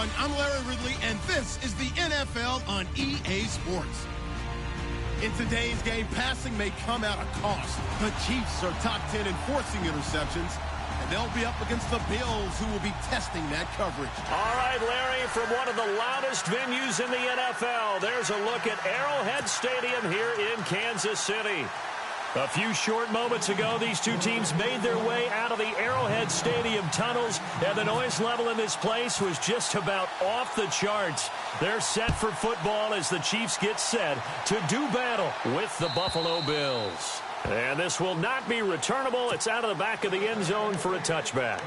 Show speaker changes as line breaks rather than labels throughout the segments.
everyone. I'm Larry Ridley, and this is the NFL on EA Sports. In today's game, passing may come at a cost. The Chiefs are top 10 in forcing interceptions, and they'll be up against the Bills, who will be testing that coverage.
All right, Larry, from one of the loudest venues in the NFL, there's a look at Arrowhead Stadium here in Kansas City. A few short moments ago, these two teams made their way out of the Arrowhead Stadium tunnels, and the noise level in this place was just about off the charts. They're set for football as the Chiefs get set to do battle with the Buffalo Bills. And this will not be returnable. It's out of the back of the end zone for a touchback.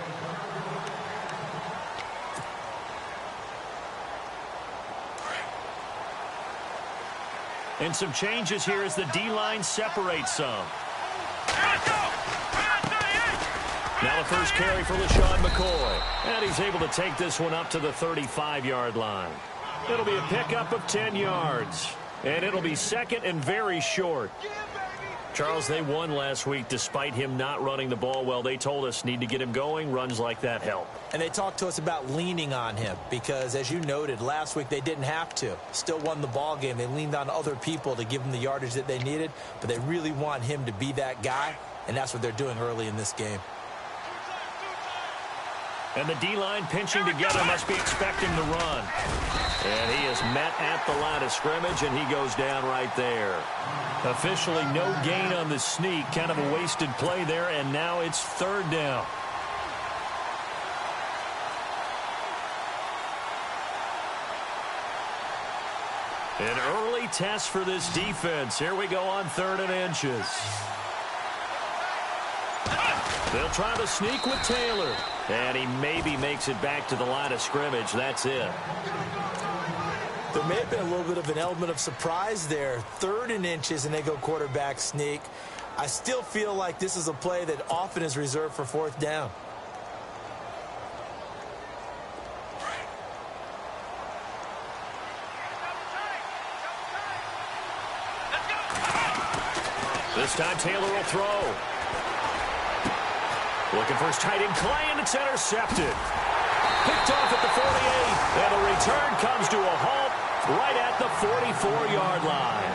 And some changes here as the D-line separates some. Now the first carry for LaShawn McCoy. And he's able to take this one up to the 35-yard line. It'll be a pickup of 10 yards. And it'll be second and very short. Charles, they won last week despite him not running the ball well. They told us need to get him going. Runs like that help.
And they talked to us about leaning on him because, as you noted, last week they didn't have to. Still won the ball game. They leaned on other people to give them the yardage that they needed, but they really want him to be that guy, and that's what they're doing early in this game.
And the D-line pinching together, must be expecting the run. And he is met at the line of scrimmage, and he goes down right there. Officially no gain on the sneak. Kind of a wasted play there, and now it's third down. An early test for this defense. Here we go on 3rd and inches. They'll try to sneak with Taylor. And he maybe makes it back to the line of scrimmage. That's it.
There may have been a little bit of an element of surprise there. 3rd and inches, and they go quarterback sneak. I still feel like this is a play that often is reserved for 4th down.
This time Taylor will throw. Looking for his tight end, Clay, and it's intercepted. Picked off at the 48, and the return comes to a halt right at the 44-yard line.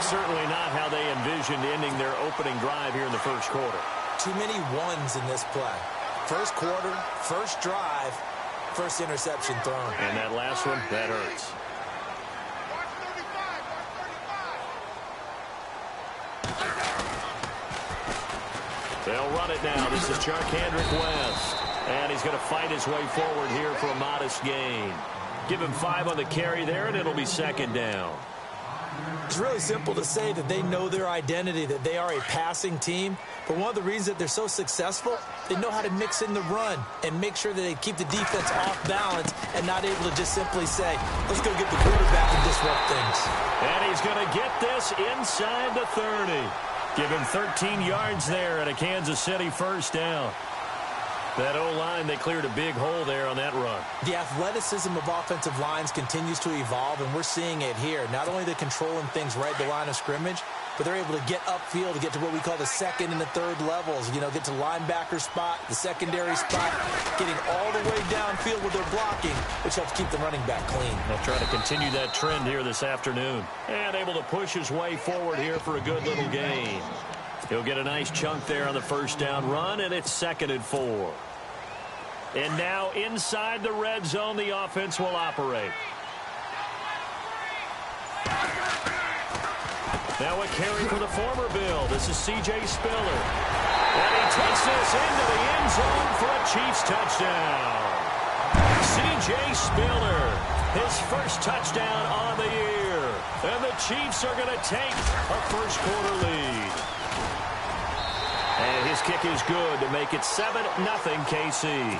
Certainly not how they envisioned ending their opening drive here in the first quarter.
Too many ones in this play. First quarter, first drive, first interception thrown.
And that last one, that hurts. They'll run it now. This is Charcandrick West. And he's going to fight his way forward here for a modest gain. Give him 5 on the carry there, and it'll be 2nd down.
It's really simple to say that they know their identity, that they are a passing team. But one of the reasons that they're so successful, they know how to mix in the run and make sure that they keep the defense off balance and not able to just simply say, let's go get the quarterback and disrupt things.
And he's going to get this inside the 30. Give him 13 yards there at a Kansas City first down. That O-line, they cleared a big hole there on that run.
The athleticism of offensive lines continues to evolve, and we're seeing it here. Not only the controlling things right at the line of scrimmage, but they're able to get upfield to get to what we call the 2nd and the 3rd levels. You know, get to linebacker spot, the secondary spot, getting all the way downfield with their blocking, which helps keep the running back clean.
They'll try to continue that trend here this afternoon. And able to push his way forward here for a good little gain. He'll get a nice chunk there on the first down run, and it's 2nd and 4. And now inside the red zone, the offense will operate. Now a carry for the former Bill. This is C.J. Spiller. And he takes this into the end zone for a Chiefs touchdown. C.J. Spiller, his first touchdown on the year. And the Chiefs are going to take a first quarter lead. And his kick is good to make it 7-0 KC.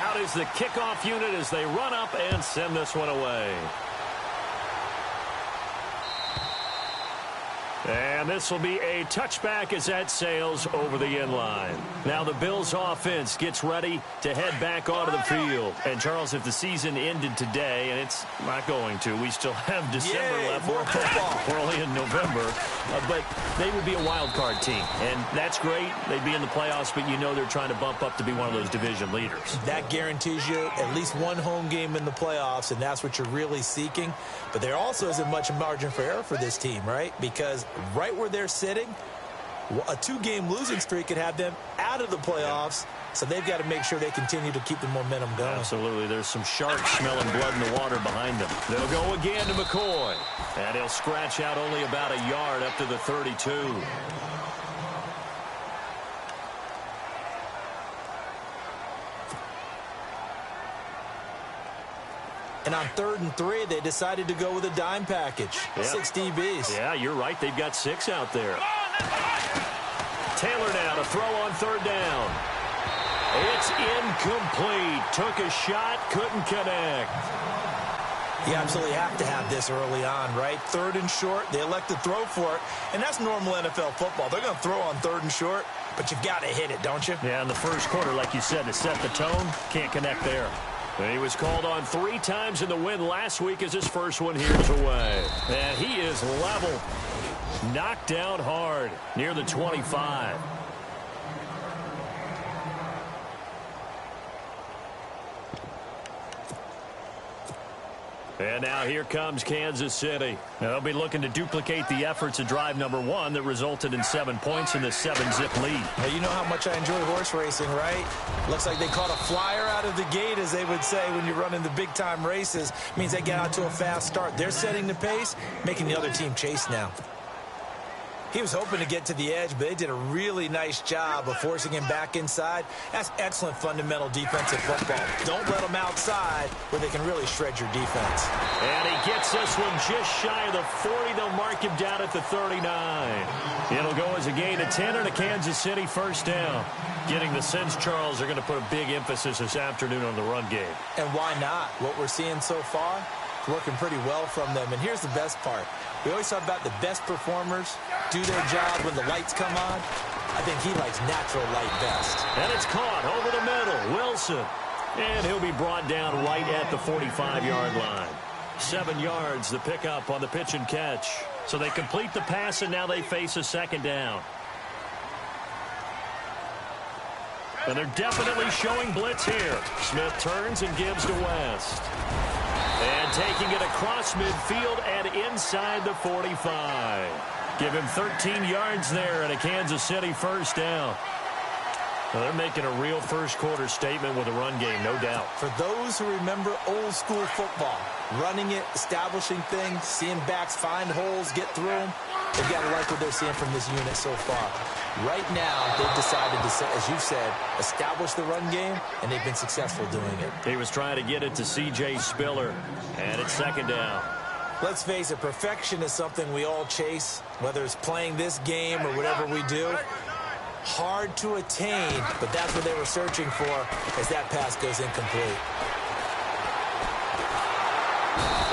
Out is the kickoff unit as they run up and send this one away. And And this will be a touchback as that sails over the end line. Now the Bills offense gets ready to head back onto the field. And, Charles, if the season ended today, and it's not going to, we still have December left.
More football.
We're only in November. But they would be a wild card team. And that's great. They'd be in the playoffs, but you know they're trying to bump up to be one of those division leaders.
That guarantees you at least one home game in the playoffs, and that's what you're really seeking. But there also isn't much margin for error for this team, right? Because right where they're sitting, a 2-game losing streak could have them out of the playoffs, so they've got to make sure they continue to keep the momentum going.
Absolutely. There's some sharks smelling blood in the water behind them. They'll go again to McCoy, and he'll scratch out only about a yard up to the 32.
And on 3rd and 3, they decided to go with a dime package.
Yeah.
6 DBs.
Yeah, you're right. They've got 6 out there. Taylor now to throw on 3rd down. It's incomplete. Took a shot, couldn't connect.
You absolutely have to have this early on, right? 3rd and short, they elect to throw for it, and that's normal NFL football. They're going to throw on 3rd and short, but you've got to hit it, don't you?
Yeah, in the first quarter, like you said, to set the tone, can't connect there. And he was called on 3 times in the win last week as his first one here is away. And he is level. Knocked down hard near the 25. And now here comes Kansas City. Now they'll be looking to duplicate the efforts of drive number 1 that resulted in 7 points in the 7-zip lead.
Now, you know how much I enjoy horse racing, right? Looks like they caught a flyer out of the gate, as they would say when you're running the big-time races. Means they get out to a fast start. They're setting the pace, making the other team chase now. He was hoping to get to the edge, but they did a really nice job of forcing him back inside. That's excellent fundamental defensive football. Don't let them outside where they can really shred your defense.
And he gets this one just shy of the 40. They'll mark him down at the 39. It'll go as a gain of 10 and a Kansas City first down. Getting the sense, Charles, they're going to put a big emphasis this afternoon on the run game.
And why not? What we're seeing so far, working pretty well from them. And here's the best part. We always talk about the best performers do their job when the lights come on. I think he likes natural light best.
And it's caught over the middle. Wilson. And he'll be brought down right at the 45-yard line. 7 yards, the pickup on the pitch and catch. So they complete the pass, and now they face a 2nd down. And they're definitely showing blitz here. Smith turns and gives to West. And taking it across midfield and inside the 45. Give him 13 yards there and a Kansas City first down. Well, they're making a real first-quarter statement with a run game, no doubt.
For those who remember old-school football, running it, establishing things, seeing backs find holes, get through them, they've got to like what they're seeing from this unit so far. Right now, they've decided to, as you said, establish the run game, and they've been successful doing it.
He was trying to get it to C.J. Spiller, and it's 2nd down.
Let's face it, perfection is something we all chase, whether it's playing this game or whatever we do. Hard to attain, but that's what they were searching for as that pass goes incomplete.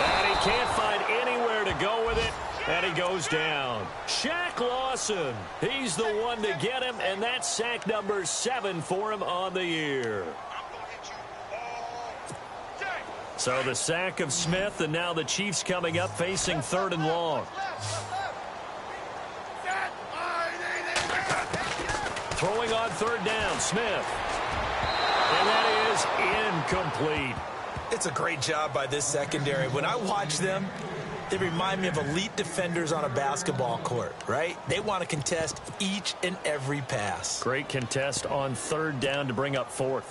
And he can't find anywhere to go with it, and he goes down. Shaq Lawson, he's the one to get him, and that's sack number 7 for him on the year. So the sack of Smith, and now the Chiefs coming up facing 3rd and long. Throwing on 3rd down, Smith. And that is incomplete.
It's a great job by this secondary. When I watch them, they remind me of elite defenders on a basketball court, right? They want to contest each and every pass.
Great contest on 3rd down to bring up 4th.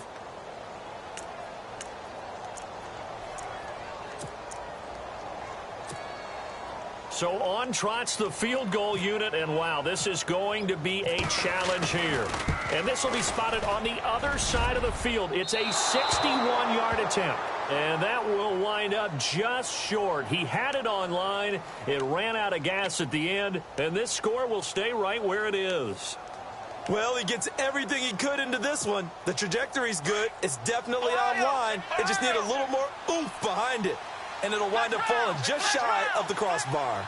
So on trots the field goal unit, and wow, this is going to be a challenge here. And this will be spotted on the other side of the field. It's a 61-yard attempt. And that will wind up just short. He had it on line. It ran out of gas at the end, and this score will stay right where it is.
Well, he gets everything he could into this one. The trajectory's good. It's definitely on line. It just needs a little more oomph behind it. And it'll wind up falling just shy of the crossbar.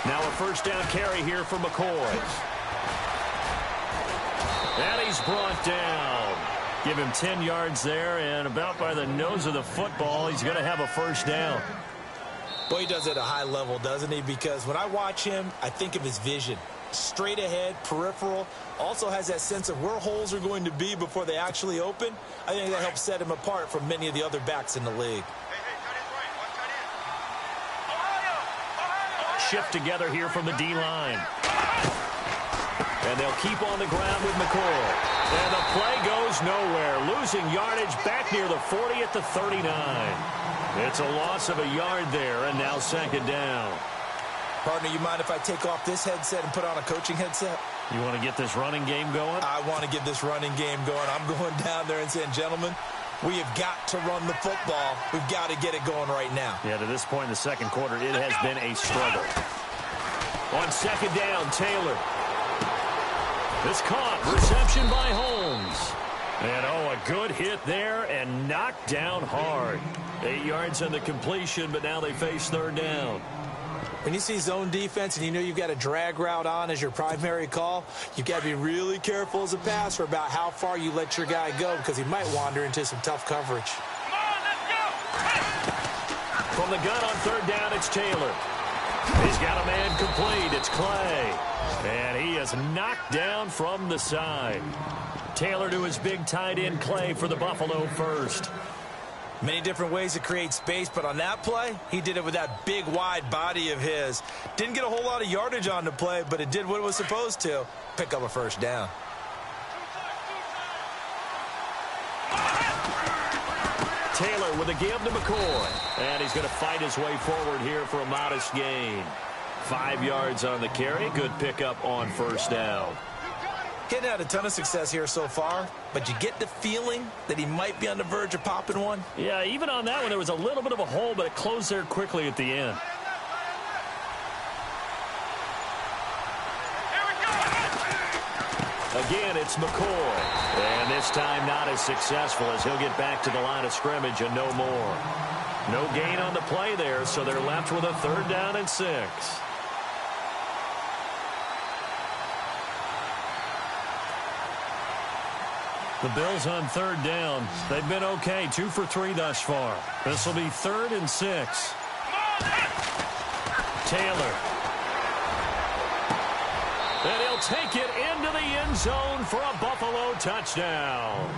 Now a first down carry here for McCoy. And he's brought down. Give him 10 yards there, and about by the nose of the football, he's going to have a first down.
Boy, he does it at a high level, doesn't he? Because when I watch him, I think of his vision. Straight ahead, peripheral, also has that sense of where holes are going to be before they actually open. I think that helps set him apart from many of the other backs in the league.
Shift together here from the D-line. And they'll keep on the ground with McCoy. And the play goes nowhere. Losing yardage back near the 40 at the 39. It's a loss of a yard there, and now second down.
Partner, you mind if I take off this headset and put on a coaching headset?
You want to get this running game going?
I want to get this running game going. I'm going down there and saying, gentlemen, we have got to run the football. We've got to get it going right now.
Yeah, to this point in the second quarter, it has been a struggle. On second down, Taylor. It's caught. Reception by Holmes. And, a good hit there and knocked down hard. 8 yards on the completion, but now they face third down.
When you see zone defense and you know you've got a drag route on as your primary call, you've got to be really careful as a passer about how far you let your guy go because he might wander into some tough coverage.
From the gun on third down, it's Taylor. He's got a man complete. It's Clay. And he is knocked down from the side. Taylor to his big tight end, Clay, for the Buffalo first.
Many different ways to create space, but on that play, he did it with that big, wide body of his. Didn't get a whole lot of yardage on the play, but it did what it was supposed to. Pick up a first down.
Taylor with a give to McCoy. And he's going to fight his way forward here for a modest gain. 5 yards on the carry. Good pickup on first down.
Getting had a ton of success here so far, but you get the feeling that he might be on the verge of popping one.
Yeah, even on that one, there was a little bit of a hole, but it closed there quickly at the end. Again, it's McCoy. And this time not as successful as he'll get back to the line of scrimmage and no more. No gain on the play there, so they're left with a third down and 6. The Bills on third down. They've been okay, 2 for 3 thus far. This will be 3rd and 6. Taylor. And he'll take it into the end zone for a Buffalo touchdown.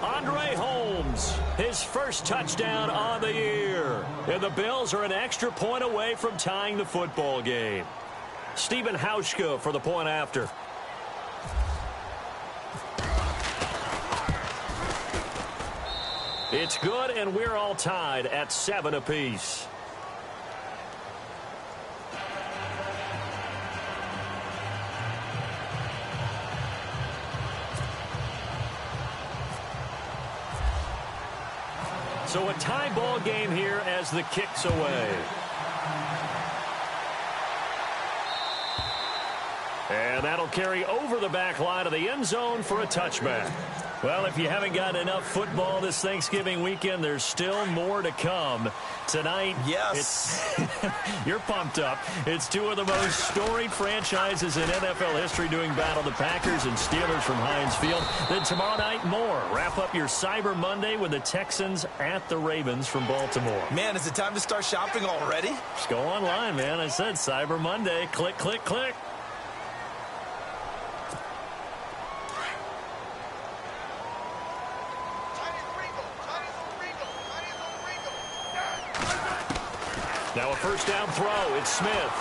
Andre Holmes, his first touchdown on the year. And the Bills are an extra point away from tying the football game. Stephen Hauschka for the point after. It's good, and we're all tied at 7 apiece. So a tie ball game here as the kick's away. And that'll carry over the back line of the end zone for a touchback. Well, if you haven't got enough football this Thanksgiving weekend, there's still more to come. Tonight,
yes,
you're pumped up. It's 2 of the most storied franchises in NFL history doing battle, the Packers and Steelers from Heinz Field. Then tomorrow night, more. Wrap up your Cyber Monday with the Texans at the Ravens from Baltimore.
Man, is it time to start shopping already?
Just go online, man. I said Cyber Monday. Click, click, click. Now a first down throw. It's Smith.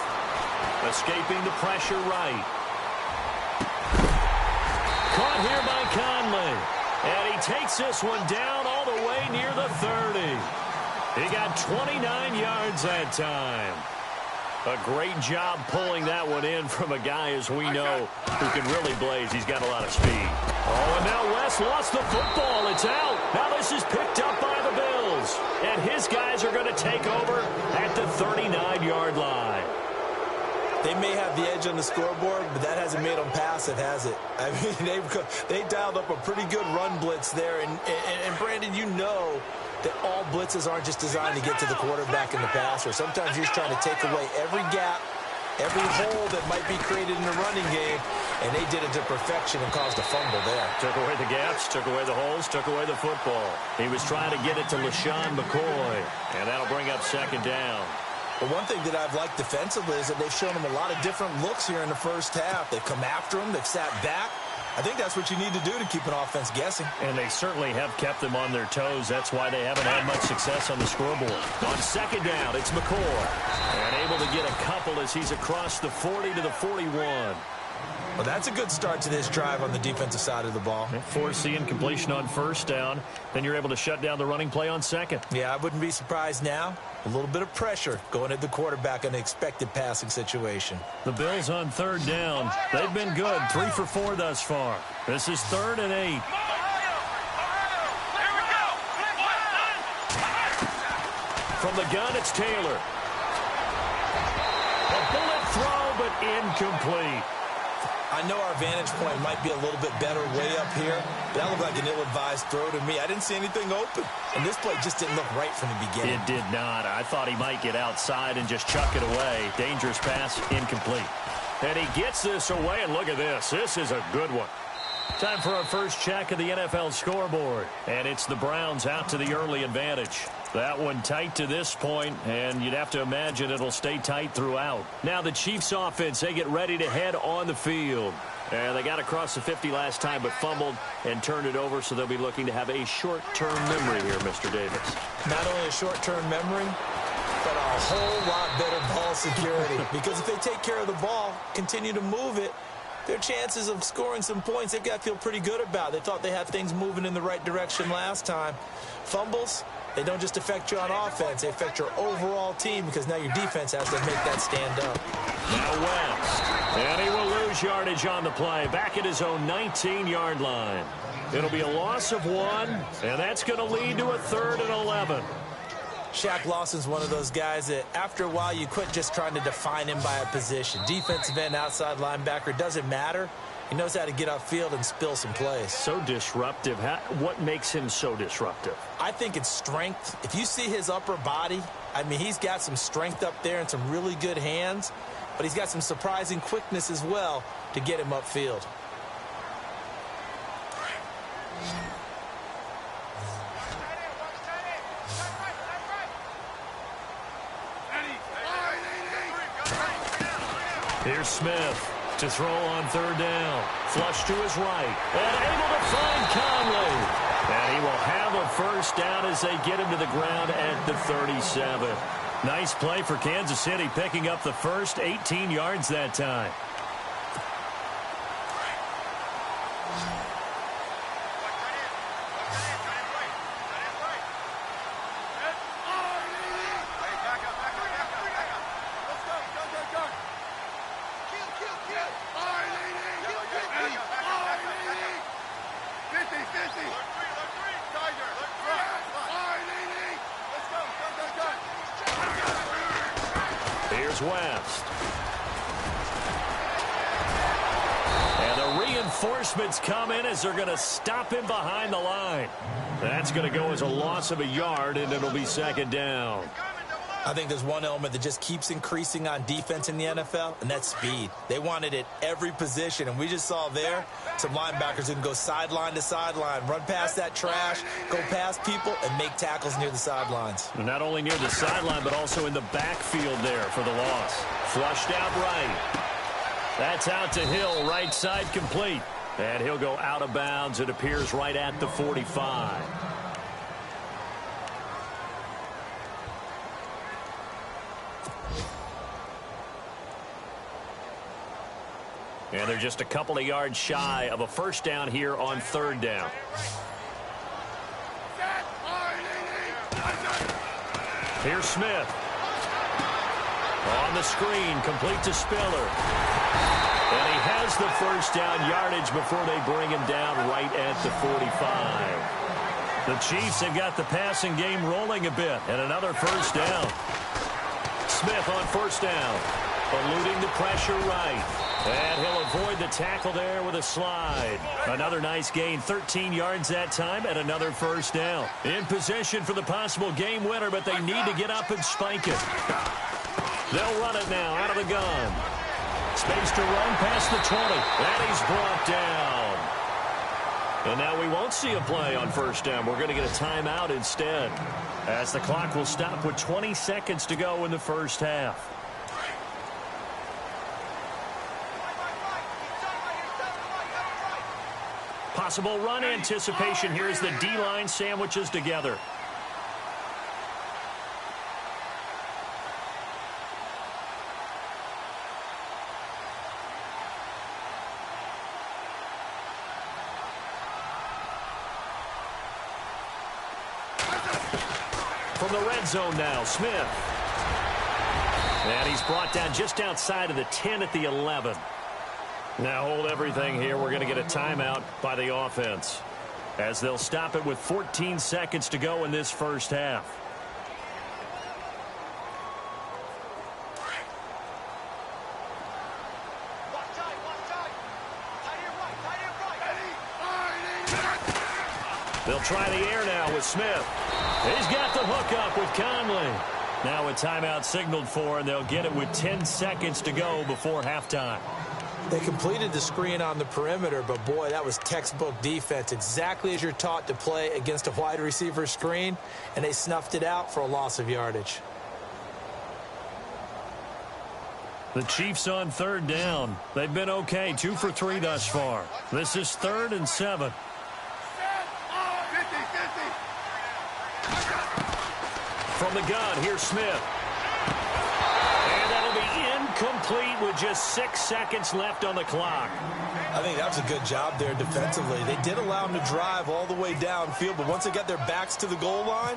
Escaping the pressure right. Caught here by Conley. And he takes this one down all the way near the 30. He got 29 yards that time. A great job pulling that one in from a guy, as we know, who can really blaze. He's got a lot of speed. Oh, and now West lost the football. It's out. Now this is picked up by the Bills. And his guys are going to take over at the 39-yard line.
They may have the edge on the scoreboard, but that hasn't made them pass it, has it? I mean, they dialed up a pretty good run blitz there. And Brandon, you know that all blitzes aren't just designed to get to the quarterback in the passer. Sometimes you're just trying to take away every gap every hole that might be created in the running game, and they did it to perfection and caused a fumble there.
Took away the gaps, took away the holes, took away the football. He was trying to get it to LaShawn McCoy, and that'll bring up second down.
But one thing that I've liked defensively is that they've shown him a lot of different looks here in the first half. They've come after him, they've sat back. I think that's what you need to do to keep an offense guessing.
And they certainly have kept them on their toes. That's why they haven't had much success on the scoreboard. On second down, it's McCoy. And able to get a couple as he's across the 40 to the 41.
Well, that's a good start to this drive on the defensive side of the ball.
Force the incompletion on first down. Then you're able to shut down the running play on second.
Yeah, I wouldn't be surprised now. A little bit of pressure going at the quarterback in an expected passing situation.
The Bills on third down. They've been good. 3 for 4 thus far. This is 3rd and 8. From the gun, it's Taylor. A bullet throw, but incomplete.
I know our vantage point might be a little bit better way up here, but that looked like an ill-advised throw to me. I didn't see anything open, and this play just didn't look right from the beginning.
It did not. I thought he might get outside and just chuck it away. Dangerous pass, incomplete. And he gets this away, and look at this. This is a good one. Time for our first check of the NFL scoreboard, and it's the Browns out to the early advantage. That one tight to this point, and you'd have to imagine it'll stay tight throughout. Now the Chiefs offense, they get ready to head on the field. And they got across the 50 last time, but fumbled and turned it over, so they'll be looking to have a short-term memory here, Mr. Davis.
Not only a short-term memory, but a whole lot better ball security. Because if they take care of the ball, continue to move it, their chances of scoring some points, they've got to feel pretty good about. They thought they had things moving in the right direction last time. Fumbles, they don't just affect you on offense. They affect your overall team because now your defense has to make that stand up.
Now West. And he will lose yardage on the play. Back at his own 19-yard line. It'll be a loss of 1, and that's going to lead to a 3rd and 11.
Shaq Lawson's one of those guys that after a while you quit just trying to define him by a position. Defensive end, outside linebacker, doesn't matter. He knows how to get upfield and spill some plays.
So disruptive. What makes him so disruptive?
I think it's strength. If you see his upper body, I mean, he's got some strength up there and some really good hands, but he's got some surprising quickness as well to get him upfield.
Here's Smith to throw on 3rd down. Flush to his right. And able to find Conley. And he will have a first down as they get him to the ground at the 37. Nice play for Kansas City, picking up the first 18 yards that time. Here's West. And the reinforcements come in as they're going to stop him behind the line. That's going to go as a loss of a yard, and it'll be 2nd down.
I think there's one element that just keeps increasing on defense in the NFL, and that's speed. They want it at every position, and we just saw there some linebackers who can go sideline to sideline, run past that trash, go past people, and make tackles near the sidelines.
And not only near the sideline, but also in the backfield there for the loss. Flushed out right. That's out to Hill, right side complete. And he'll go out of bounds. It appears right at the 45. And they're just a couple of yards shy of a first down here on 3rd down. Here's Smith. On the screen, complete to Spiller. And he has the first down yardage before they bring him down right at the 45. The Chiefs have got the passing game rolling a bit, and another first down. Smith on first down, eluding the pressure right. And he'll avoid the tackle there with a slide. Another nice gain, 13 yards that time, and another first down. In position for the possible game winner, but they need to get up and spike it. They'll run it now out of the gun. Space to run past the 20. And he's brought down. And now we won't see a play on first down. We're going to get a timeout instead, as the clock will stop with 20 seconds to go in the first half. Possible run anticipation here as the D-line sandwiches together. From the red zone now, Smith. And he's brought down just outside of the 10 at the 11. Now hold everything here. We're going to get a timeout by the offense, as they'll stop it with 14 seconds to go in this first half. They'll try the air now with Smith. He's got the hook up with Conley. Now a timeout signaled for, and they'll get it with 10 seconds to go before halftime.
They completed the screen on the perimeter, but boy, that was textbook defense, exactly as you're taught to play against a wide receiver screen, and they snuffed it out for a loss of yardage.
The Chiefs on third down. They've been okay, 2 for 3 thus far. This is 3rd and 7. From the gun, here's Smith. And that'll be incomplete with just 6 seconds left on the clock.
I think that was a good job there defensively. They did allow them to drive all the way downfield, but once they got their backs to the goal line,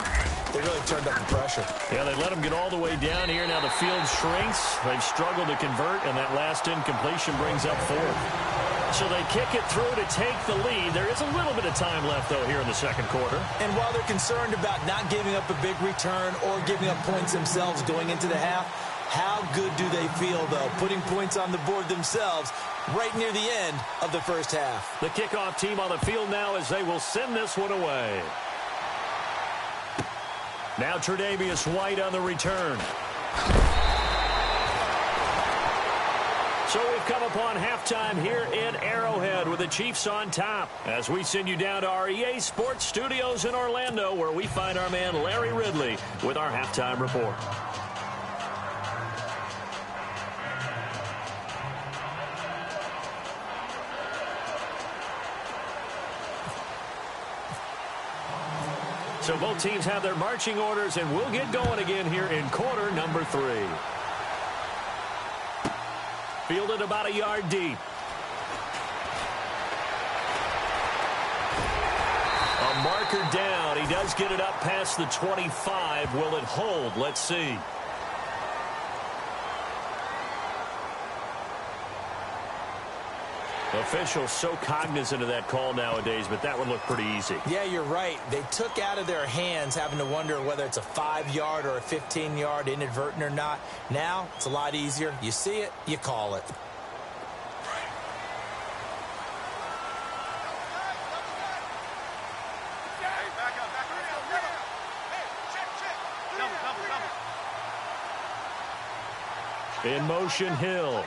they really turned up the pressure.
Yeah, they let them get all the way down here. Now the field shrinks. They've struggled to convert, and that last incompletion brings up 4th. So they kick it through to take the lead. There is a little bit of time left, though, here in the second quarter.
And while they're concerned about not giving up a big return or giving up points themselves going into the half, how good do they feel, though, putting points on the board themselves right near the end of the first half?
The kickoff team on the field now as they will send this one away. Now Tre'Davious White on the return. So we've come upon halftime here in Arrowhead with the Chiefs on top, as we send you down to our EA Sports Studios in Orlando, where we find our man Larry Ridley with our halftime report. So both teams have their marching orders, and we'll get going again here in quarter number 3. Fielded about a yard deep. A marker down. He does get it up past the 25. Will it hold? Let's see. Officials so cognizant of that call nowadays, but that one looked pretty easy.
Yeah, you're right. They took out of their hands having to wonder whether it's a 5-yard or a 15-yard inadvertent or not. Now, it's a lot easier. You see it, you call it.
In motion, Hill.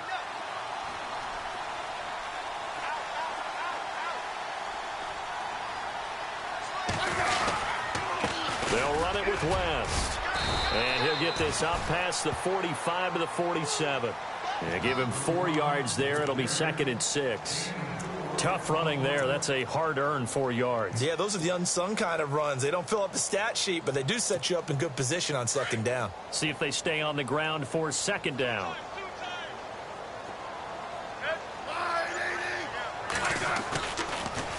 They'll run it with West. And he'll get this up past the 45 to the 47. And give him 4 yards there. It'll be 2nd and 6. Tough running there. That's a hard-earned 4 yards.
Yeah, those are the unsung kind of runs. They don't fill up the stat sheet, but they do set you up in good position on 2nd down.
See if they stay on the ground for 2nd down.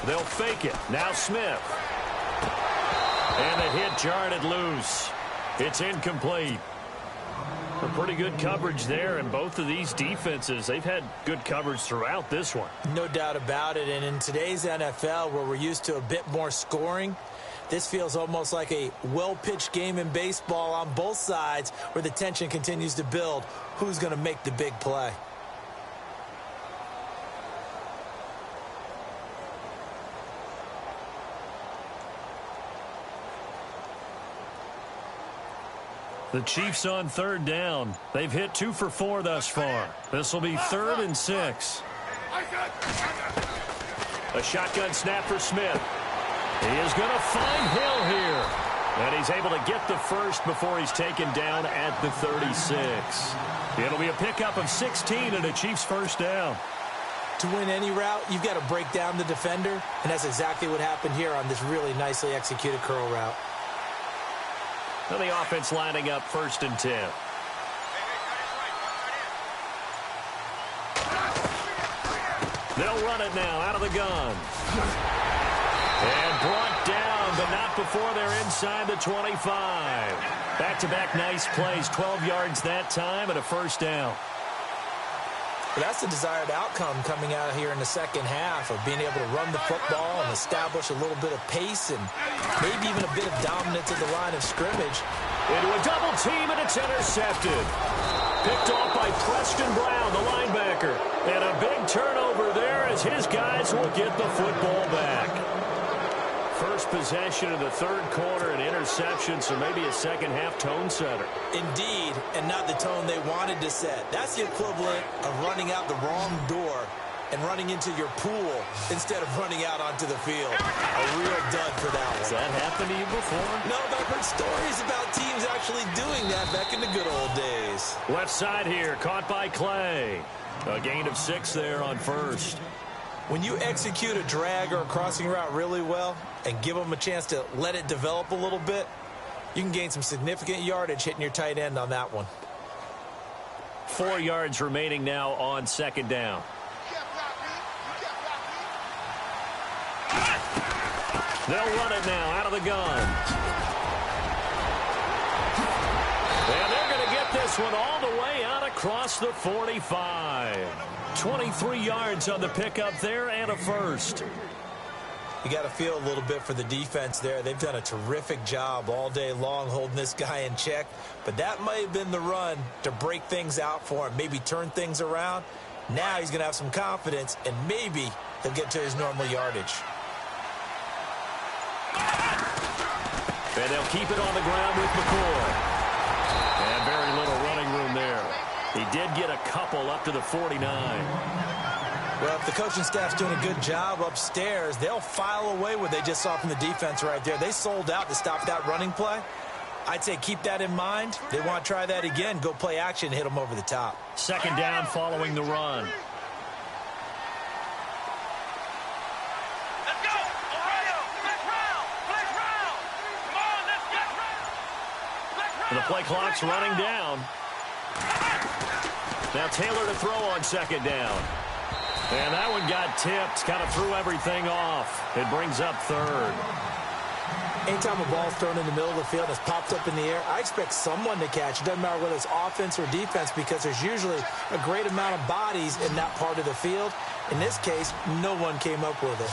They'll fake it. Now Smith. And the hit jarred it loose. It's incomplete. A pretty good coverage there, and both of these defenses, they've had good coverage throughout this one.
No doubt about it, and in today's NFL, where we're used to a bit more scoring, this feels almost like a well-pitched game in baseball on both sides, where the tension continues to build. Who's going to make the big play?
The Chiefs on third down. They've hit 2 for 4 thus far. This will be 3rd and 6. A shotgun snap for Smith. He is going to find Hill here. And he's able to get the first before he's taken down at the 36. It'll be a pickup of 16 and a Chiefs first down.
To win any route, you've got to break down the defender, and that's exactly what happened here on this really nicely executed curl route.
And the offense lining up 1st and 10. They'll run it now out of the gun. And brought down, but not before they're inside the 25. Back-to-back nice plays, 12 yards that time and a first down.
But that's the desired outcome coming out here in the second half of being able to run the football and establish a little bit of pace and maybe even a bit of dominance at the line of scrimmage.
Into a double team, and it's intercepted. Picked off by Preston Brown, the linebacker. And a big turnover there as his guys will get the football back. First possession of the third quarter, an interception, so maybe a second-half tone setter.
Indeed, and not the tone they wanted to set. That's the equivalent of running out the wrong door and running into your pool instead of running out onto the field. A real dud for that one.
Has that happened to you before?
No, but I've heard stories about teams actually doing that back in the good old days.
Left side here, caught by Clay. A gain of 6 there on first.
When you execute a drag or a crossing route really well and give them a chance to let it develop a little bit, you can gain some significant yardage hitting your tight end on that one.
4 yards remaining now on second down. They'll run it now out of the gun. And they're going to get this one all the way out across the 45. 23 yards on the pickup there and a first.
You got to feel a little bit for the defense there. They've done a terrific job all day long holding this guy in check. But that might have been the run to break things out for him, maybe turn things around. Now he's going to have some confidence, and maybe he'll get to his normal yardage.
And they'll keep it on the ground with McCoy. And very little running room there. He did get a couple up to the 49.
Well, if the coaching staff's doing a good job upstairs, they'll file away what they just saw from the defense right there. They sold out to stop that running play. I'd say keep that in mind. They want to try that again. Go play action, hit them over the top.
Second down following the run.
Let's go! Ohio! Flex round! Flex round! Come on, let's get round! Flex round!
The play clock's running down. Now Taylor to throw on second down. And that one got tipped. Kind of threw everything off. It brings up third.
Anytime a ball's thrown in the middle of the field and it's popped up in the air, I expect someone to catch. It doesn't matter whether it's offense or defense because there's usually a great amount of bodies in that part of the field. In this case, no one came up with it.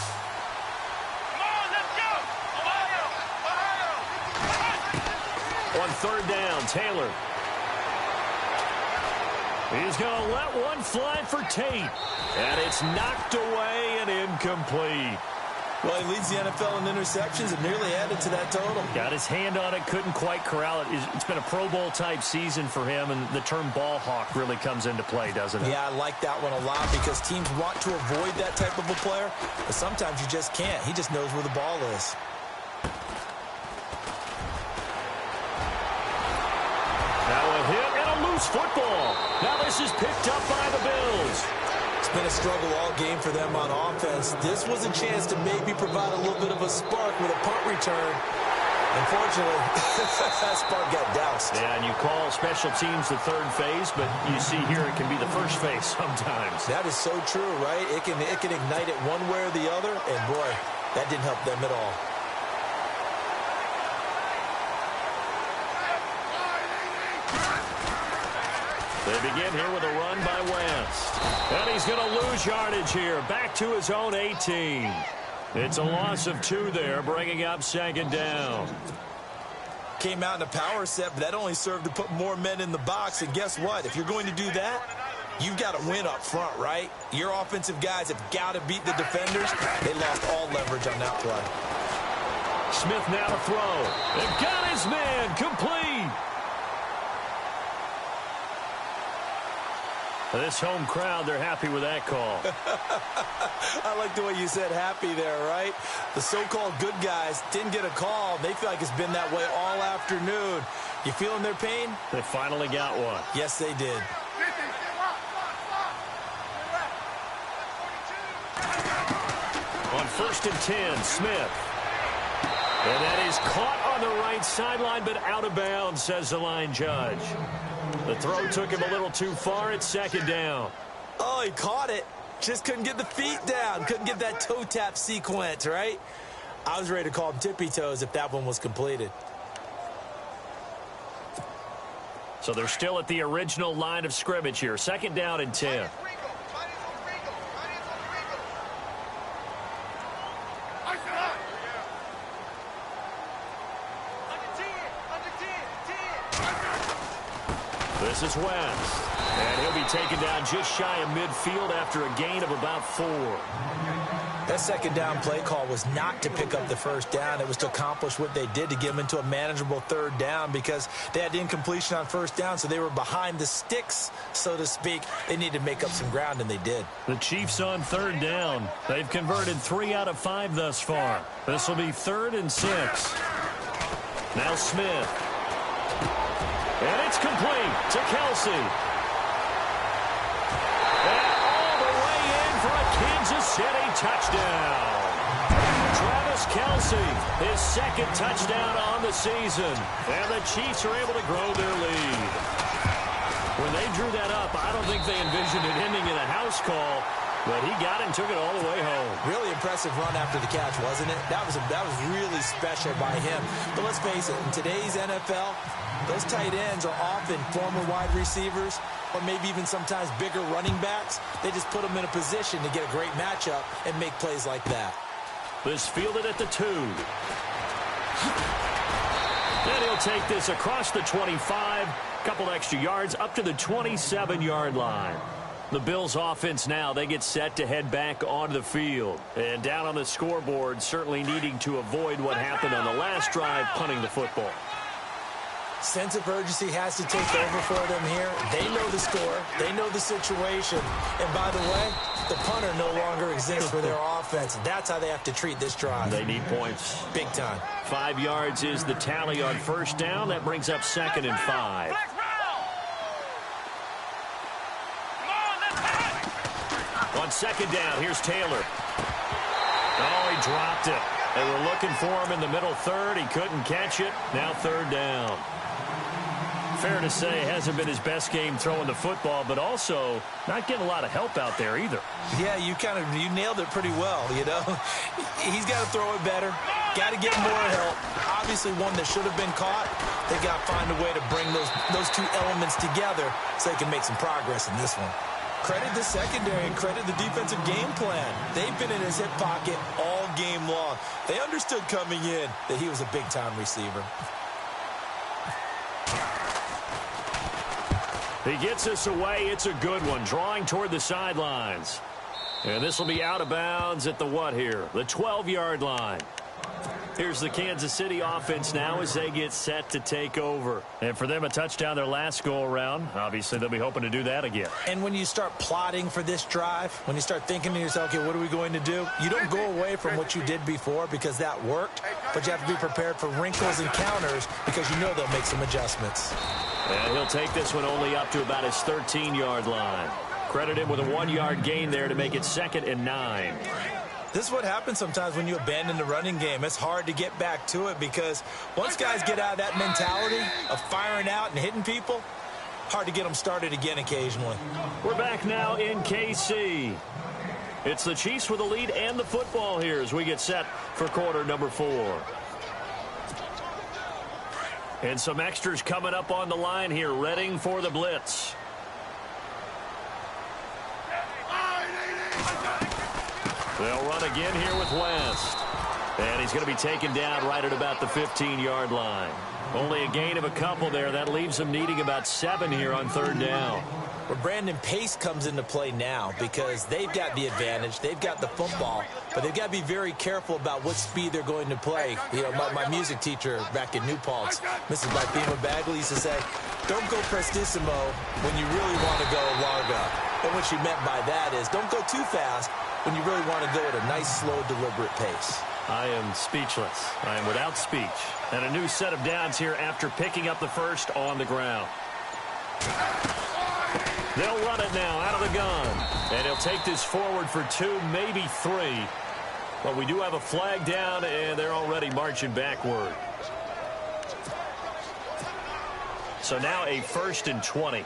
Come on, let's go! Ohio! Ohio!
On third down, Taylor. He's going to let one fly for Tate. And it's knocked away and incomplete.
Well, he leads the NFL in interceptions and nearly added to that total.
Got his hand on it, couldn't quite corral it. It's been a Pro Bowl-type season for him, and the term ball hawk really comes into play, doesn't it?
Yeah, I like that one a lot because teams want to avoid that type of a player, but sometimes you just can't. He just knows where the ball is.
Now a hit and a loose football. Now this is picked up by the Bills.
It's been a struggle all game for them on offense. This was a chance to maybe provide a little bit of a spark with a punt return. Unfortunately, that spark got doused.
Yeah, and you call special teams the third phase, but you see here it can be the first phase sometimes.
That is so true, right? It can ignite it one way or the other, and boy, that didn't help them at all.
They begin here with a run by West. And he's going to lose yardage here. Back to his own 18. It's a loss of 2 there, bringing up second down.
Came out in a power set, but that only served to put more men in the box. And guess what? If you're going to do that, you've got to win up front, right? Your offensive guys have got to beat the defenders. They lost all leverage on that play.
Smith now to throw. They've got his man complete. This home crowd, they're happy with that call.
I like the way you said happy there, right? The so-called good guys didn't get a call. They feel like it's been that way all afternoon. You feeling their pain?
They finally got one.
Yes, they did.
On 1st and 10, Smith. And that is caught on the right sideline, but out of bounds, says the line judge. The throw took him a little too far at 2nd down.
Oh, he caught it. Just couldn't get the feet down. Couldn't get that toe tap sequence, right? I was ready to call him tippy toes if that one was completed.
So they're still at the original line of scrimmage here. 2nd down and 10. This is West. And he'll be taken down just shy of midfield after a gain of about 4.
That 2nd down play call was not to pick up the 1st down. It was to accomplish what they did, to get them into a manageable 3rd down, because they had incompletion on 1st down, so they were behind the sticks, so to speak. They needed to make up some ground, and they did.
The Chiefs on 3rd down. They've converted 3 out of 5 thus far. This will be 3rd and 6. Now Smith. And it's complete to Kelsey. And all the way in for a Kansas City touchdown. Travis Kelsey, his 2nd touchdown on the season. And the Chiefs are able to grow their lead. When they drew that up, I don't think they envisioned it ending in a house call. But he got it and took it all the way home.
Really impressive run after the catch, wasn't it? That was really special by him. But let's face it, in today's NFL, those tight ends are often former wide receivers or maybe even sometimes bigger running backs. They just put them in a position to get a great matchup and make plays like that.
This fielded at the 2. Then he'll take this across the 25. Couple extra yards up to the 27-yard line. The Bills offense now, they get set to head back onto the field. And down on the scoreboard, certainly needing to avoid what happened on the last drive, punting the football.
Sense of urgency has to take over for them here. They know the score. They know the situation. And by the way, the punter no longer exists for their offense. That's how they have to treat this drive.
They need points.
Big time.
5 yards is the tally on 1st down. That brings up 2nd and 5. On 2nd down, here's Taylor. Oh, he dropped it. They were looking for him in the middle 3rd. He couldn't catch it. Now 3rd down. Fair to say, hasn't been his best game throwing the football, but also not getting a lot of help out there either.
Yeah, you nailed it pretty well, you know. He's got to throw it better. Got to get more help. Obviously one that should have been caught. They got to find a way to bring those 2 elements together so they can make some progress in this one. Credit the secondary and credit the defensive game plan. They've been in his hip pocket all game long. They understood coming in that he was a big-time receiver.
He gets us away. It's a good one, drawing toward the sidelines. And this will be out of bounds at the what here? The 12-yard line. Here's the Kansas City offense now as they get set to take over. And for them, a touchdown their last go-around. Obviously, they'll be hoping to do that again.
And when you start plotting for this drive, when you start thinking to yourself, okay, what are we going to do? You don't go away from what you did before because that worked, but you have to be prepared for wrinkles and counters because you know they'll make some adjustments.
And he'll take this one only up to about his 13-yard line. Credit him with a 1-yard gain there to make it 2nd and 9.
This is what happens sometimes when you abandon the running game. It's hard to get back to it because once guys get out of that mentality of firing out and hitting people, hard to get them started again occasionally.
We're back now in KC. It's the Chiefs with the lead and the football here as we get set for quarter number 4. And some extras coming up on the line here, readying for the blitz. They'll run again here with West. And he's going to be taken down right at about the 15-yard line. Only a gain of a couple there. That leaves them needing about 7 here on third down.
Well, Brandon, pace comes into play now because they've got the advantage. They've got the football, but they've got to be very careful about what speed they're going to play. You know, my music teacher back in New Paltz, Mrs. Bifema Bagley, used to say, don't go prestissimo when you really want to go largo. And what she meant by that is don't go too fast when you really want to go at a nice, slow, deliberate pace.
I am speechless. I am without speech. And a new set of downs here after picking up the first on the ground. They'll run it now out of the gun. And he'll take this forward for 2, maybe 3. But we do have a flag down, and they're already marching backward. So now a 1st and 20.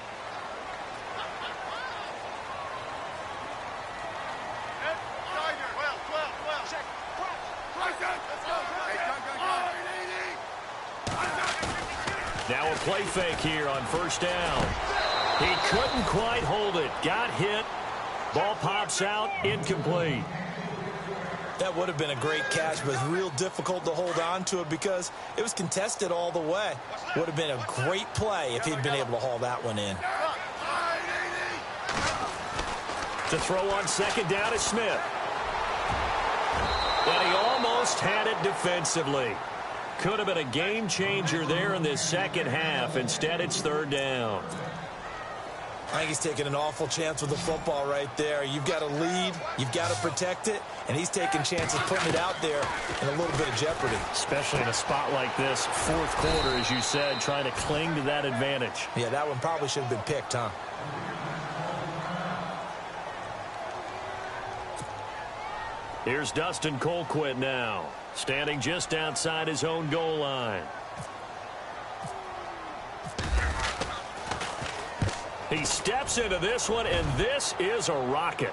Now a play fake here on first down. He couldn't quite hold it. Got hit. Ball pops out. Incomplete.
That would have been a great catch, but it's real difficult to hold on to it because it was contested all the way. Would have been a great play if he'd been able to haul that one in.
To throw on second down is Smith. And he almost had it defensively. Could have been a game changer there in this second half. Instead, it's third down.
I think he's taking an awful chance with the football right there. You've got to lead, you've got to protect it, and he's taking chances putting it out there in a little bit of jeopardy.
Especially in a spot like this, fourth quarter, as you said, trying to cling to that advantage.
Yeah, that one probably should have been picked, huh?
Here's Dustin Colquitt now, standing just outside his own goal line. He steps into this one, and this is a rocket.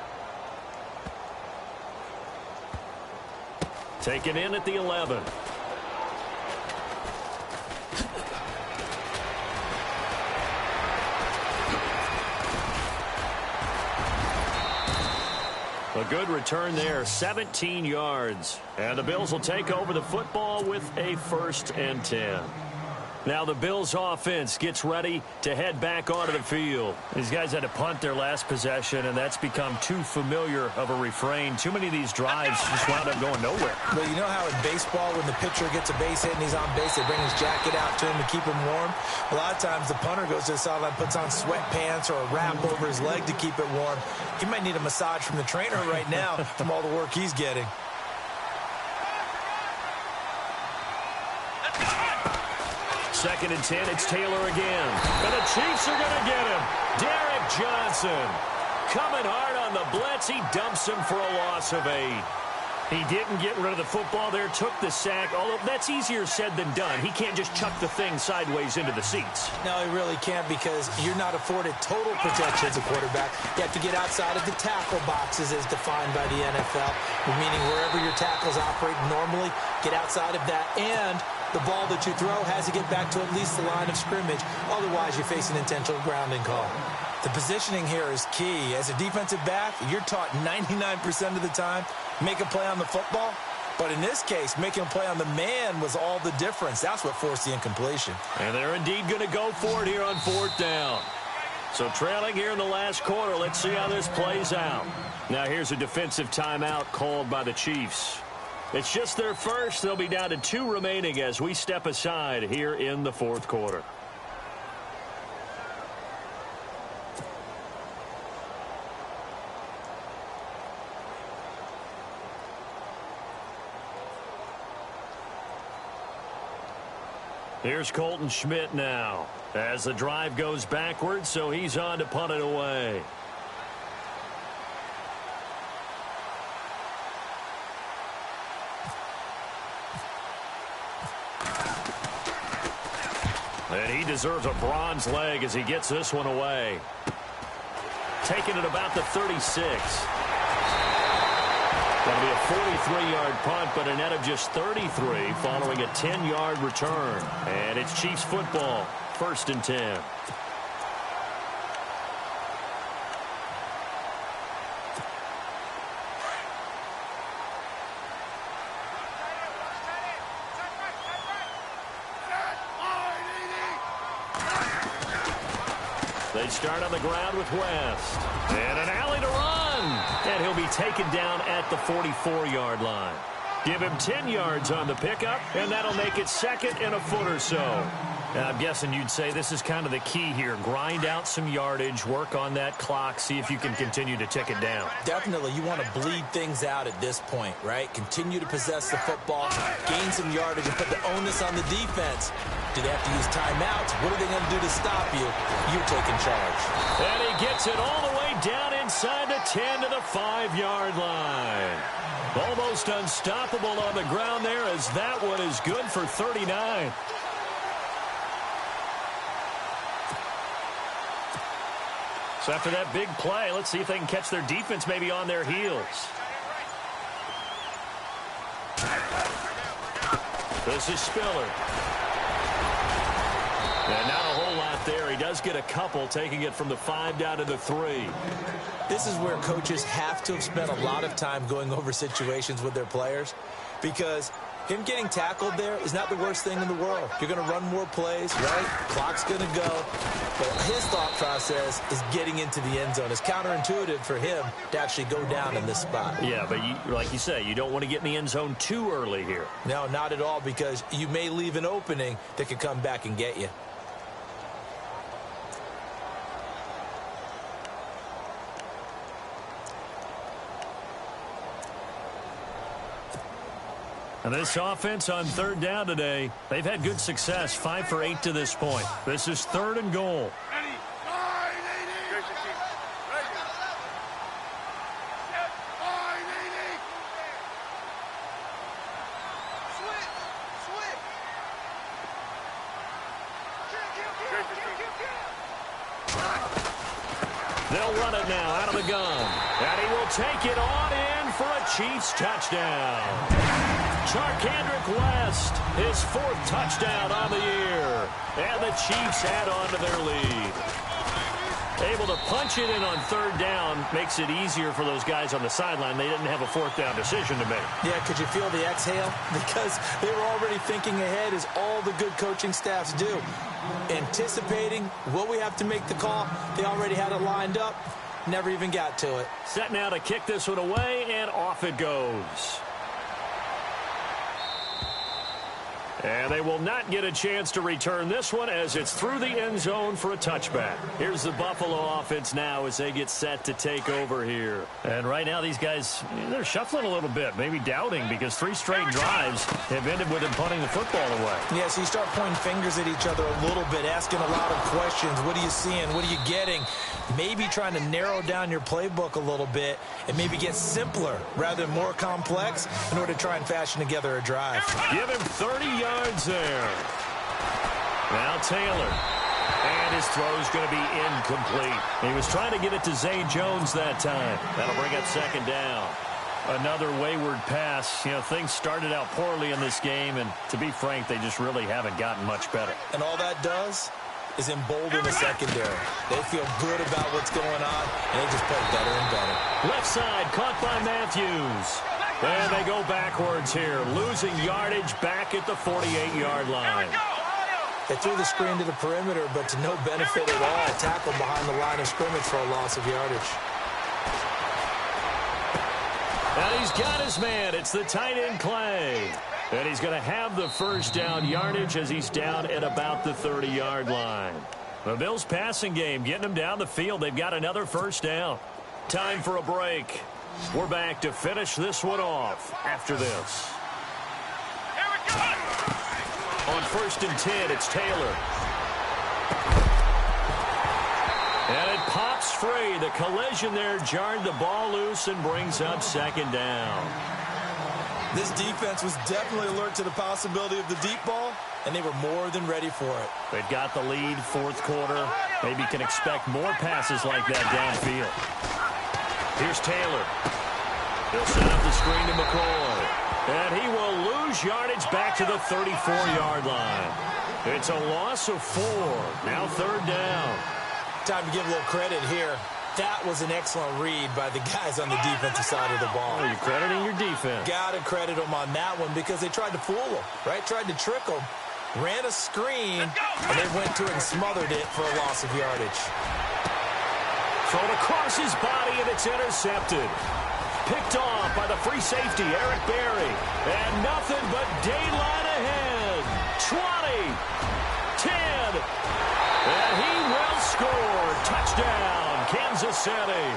Taken in at the 11. A good return there, 17 yards. And the Bills will take over the football with a 1st and 10. Now the Bills offense gets ready to head back onto the field. These guys had to punt their last possession, and that's become too familiar of a refrain. Too many of these drives just wound up going nowhere.
Well, you know how in baseball when the pitcher gets a base hit and he's on base, they bring his jacket out to him to keep him warm? A lot of times the punter goes to the sideline, puts on sweatpants or a wrap over his leg to keep it warm. He might need a massage from the trainer right now from all the work he's getting.
Second and 10, it's Taylor again. And the Chiefs are going to get him. Derek Johnson coming hard on the blitz. He dumps him for a loss of 8. He didn't get rid of the football there, took the sack, although that's easier said than done. He can't just chuck the thing sideways into the seats.
No, he really can't because you're not afforded total protection as a quarterback. You have to get outside of the tackle boxes as defined by the NFL, meaning wherever your tackles operate normally, get outside of that, and the ball that you throw has to get back to at least the line of scrimmage. Otherwise, you face an intentional grounding call. The positioning here is key. As a defensive back, you're taught 99% of the time, make a play on the football. But in this case, making a play on the man was all the difference. That's what forced the incompletion.
And they're indeed going to go for it here on 4th down. So trailing here in the last quarter, let's see how this plays out. Now here's a defensive timeout called by the Chiefs. It's just their first. They'll be down to 2 remaining as we step aside here in the 4th quarter. Here's Colton Schmidt now as the drive goes backwards, so he's on to punt it away. And he deserves a bronze leg as he gets this one away. Taking it about the 36. That'll be a 43-yard punt, but a net of just 33 following a 10-yard return. And it's Chiefs football, 1st and 10. They start on the ground with West. And an alley to run. And he'll be taken down at the 44-yard line. Give him 10 yards on the pickup, and that'll make it second and a foot or so. Now, I'm guessing you'd say this is kind of the key here. Grind out some yardage, work on that clock, see if you can continue to tick it down.
Definitely. You want to bleed things out at this point, right? Continue to possess the football, gain some yardage, and put the onus on the defense. Do they have to use timeouts? What are they going to do to stop you? You're taking charge.
And he gets it all the way down inside the 10 to the 5-yard line. Almost unstoppable on the ground there, as that one is good for 39. So after that big play, let's see if they can catch their defense maybe on their heels. This is Spiller. And not a whole lot there. He does get a couple, taking it from the 5 down to the 3.
This is where coaches have to have spent a lot of time going over situations with their players, because him getting tackled there is not the worst thing in the world. You're going to run more plays, right? Clock's going to go. But his thought process is getting into the end zone. It's counterintuitive for him to actually go down in this spot.
Yeah, but like you say, you don't want to get in the end zone too early here.
No, not at all, because you may leave an opening that could come back and get you.
And this offense on 3rd down today, they've had good success, 5 for 8 to this point. This is 3rd and goal. They'll run it now out of the gun. And he will take it on in for a Chiefs touchdown. Charcandrick West, his 4th touchdown on the year. And the Chiefs add on to their lead. Able to punch it in on 3rd down makes it easier for those guys on the sideline. They didn't have a 4th down decision to make.
Yeah, could you feel the exhale? Because they were already thinking ahead, as all the good coaching staffs do. Anticipating, will we have to make the call? They already had it lined up. Never even got to it.
Set now to kick this one away, and off it goes. And they will not get a chance to return this one, as it's through the end zone for a touchback. Here's the Buffalo offense now as they get set to take over here. And right now these guys, they're shuffling a little bit, maybe doubting, because 3 straight drives have ended with them punting the football away.
Yeah, so you start pointing fingers at each other a little bit, asking a lot of questions. What are you seeing? What are you getting? Maybe trying to narrow down your playbook a little bit and maybe get simpler rather than more complex in order to try and fashion together a drive.
Give him 30 yards there. Now Taylor. And his throw is going to be incomplete. He was trying to get it to Zay Jones that time. That'll bring up 2nd down. Another wayward pass. You know, things started out poorly in this game, and to be frank, they just really haven't gotten much better.
And all that does is embolden the secondary. They feel good about what's going on, and they just play better and better.
Left side, caught by Matthews. And they go backwards here, losing yardage back at the 48-yard line.
They threw the screen to the perimeter, but to no benefit at all. Tackled behind the line of scrimmage for a loss of yardage.
And he's got his man. It's the tight end, Clay. And he's going to have the 1st down yardage as he's down at about the 30-yard line. The Bills' passing game, getting them down the field. They've got another 1st down. Time for a break. We're back to finish this one off after this.
Here we go.
On 1st and 10, it's Taylor. And it pops free. The collision there jarred the ball loose and brings up 2nd down.
This defense was definitely alert to the possibility of the deep ball, and they were more than ready for it.
They've got the lead, 4th quarter. Maybe can expect more passes like that downfield. Here's Taylor. He'll set up the screen to McCoy. And he will lose yardage back to the 34-yard line. It's a loss of 4. Now 3rd down.
Time to give a little credit here. That was an excellent read by the guys on the defensive side of the ball.
Oh, you're crediting your defense.
Got to credit them on that one because they tried to fool them, right? Tried to trick them. Ran a screen, and they went to it and smothered it for a loss of yardage.
Thrown across his body, and it's intercepted. Picked off by the free safety, Eric Berry. And nothing but daylight ahead. 20, 10, and he will score. Touchdown, Kansas City.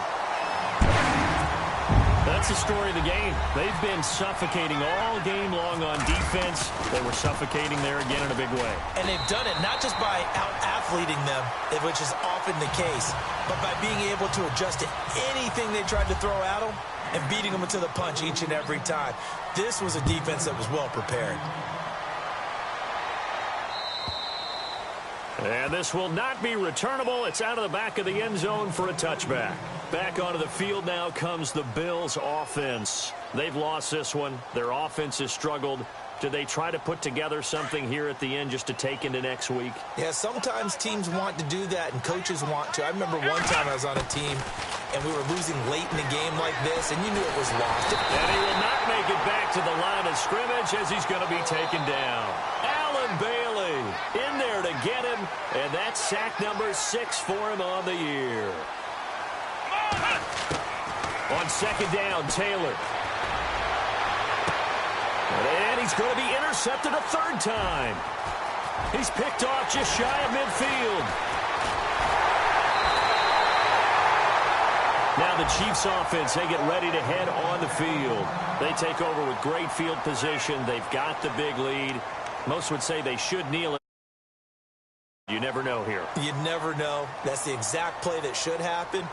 That's the story of the game. They've been suffocating all game long on defense. They were suffocating there again in a big way.
And they've done it not just by out-athleting them, which is often the case, but by being able to adjust to anything they tried to throw at them and beating them into the punch each and every time. This was a defense that was well prepared.
And this will not be returnable. It's out of the back of the end zone for a touchback. Back onto the field now comes the Bills offense. They've lost this one. Their offense has struggled. Do they try to put together something here at the end just to take into next week?
Yeah, sometimes teams want to do that and coaches want to. I remember one time I was on a team and we were losing late in the game like this, and you knew it was lost.
And he will not make it back to the line of scrimmage as he's going to be taken down. Allen Bailey in there to get him, and that's sack number 6 for him on the year. On second down, Taylor. And he's going to be intercepted a third time. He's picked off just shy of midfield. Now the Chiefs offense, they get ready to head on the field. They take over with great field position. They've got the big lead. Most would say they should kneel it. You never know here.
You never know. That's the exact play that should happen.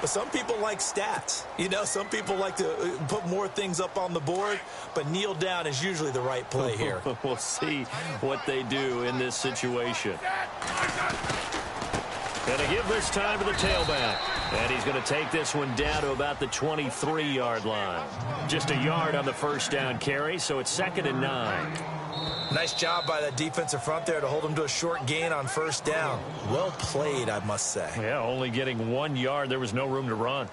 But some people like stats. You know, some people like to put more things up on the board, but kneel down is usually the right play here.
We'll see what they do in this situation. Going to give this time to the tailback. And he's going to take this one down to about the 23-yard line. Just a yard on the first down carry, so it's 2nd and 9.
Nice job by that defensive front there to hold him to a short gain on first down. Well played, I must say.
Yeah, only getting 1 yard. There was no room to run.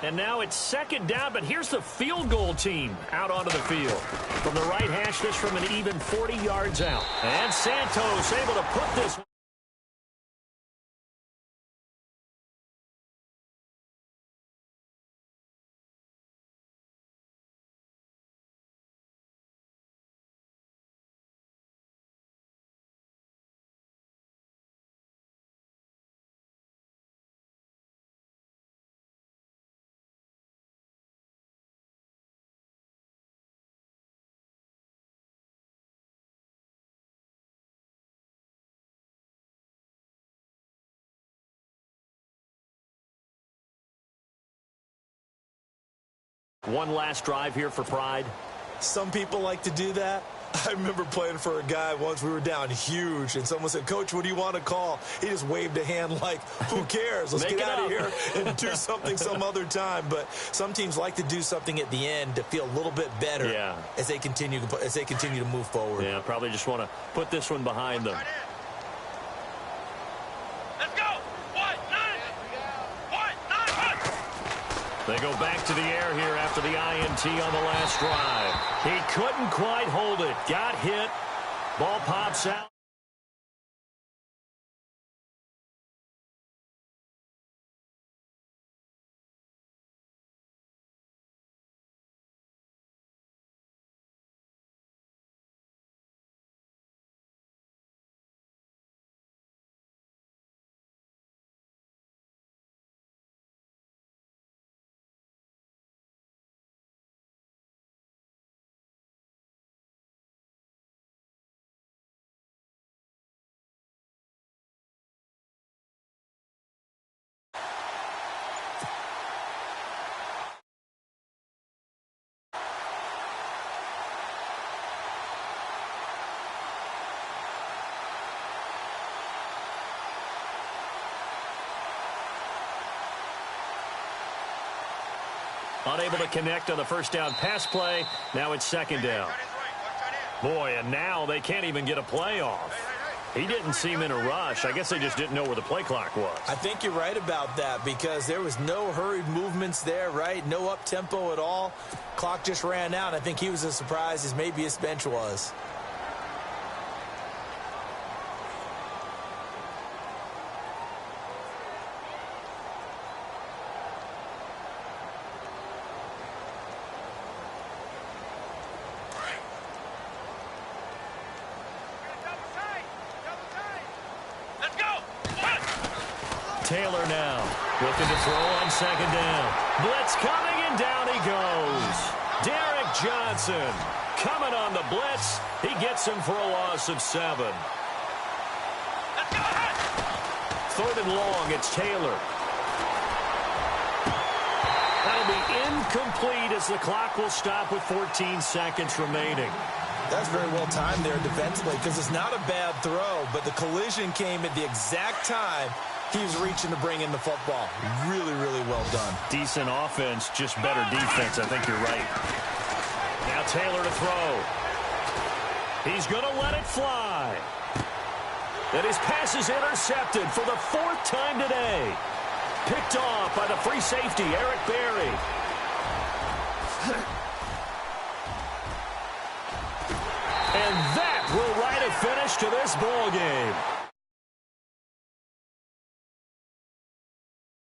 And now it's 2nd down, but here's the field goal team out onto the field. From the right hash, this from an even 40 yards out. And Santos able to put this. One last drive here for Pride.
Some people like to do that. I remember playing for a guy once. We were down huge, and someone said, "Coach, what do you want to call?" He just waved a hand like, who cares? Let's get out of here and do something some other time. But some teams like to do something at the end to feel a little bit better as they continue to move forward.
Yeah, probably just want to put this one behind them. They go back to the air here after the INT on the last drive. He couldn't quite hold it. Got hit. Ball pops out. Unable to connect on the first down pass play. Now it's 2nd down. Boy, and now they can't even get a play off. He didn't seem in a rush. I guess they just didn't know where the play clock was.
I think you're right about that because there was no hurried movements there, right? No up-tempo at all. Clock just ran out. I think he was as surprised as maybe his bench was.
Taylor now, looking to throw on second down. Blitz coming, and down he goes. Derrick Johnson coming on the blitz. He gets him for a loss of 7.
Let's go ahead.
3rd and long, it's Taylor. That'll be incomplete as the clock will stop with 14 seconds remaining.
That's very well timed there defensively because it's not a bad throw, but the collision came at the exact time he was reaching to bring in the football. Really, really well done.
Decent offense, just better defense. I think you're right. Now Taylor to throw. He's going to let it fly. And his pass is intercepted for the 4th time today. Picked off by the free safety, Eric Berry. And that will write a finish to this ball game.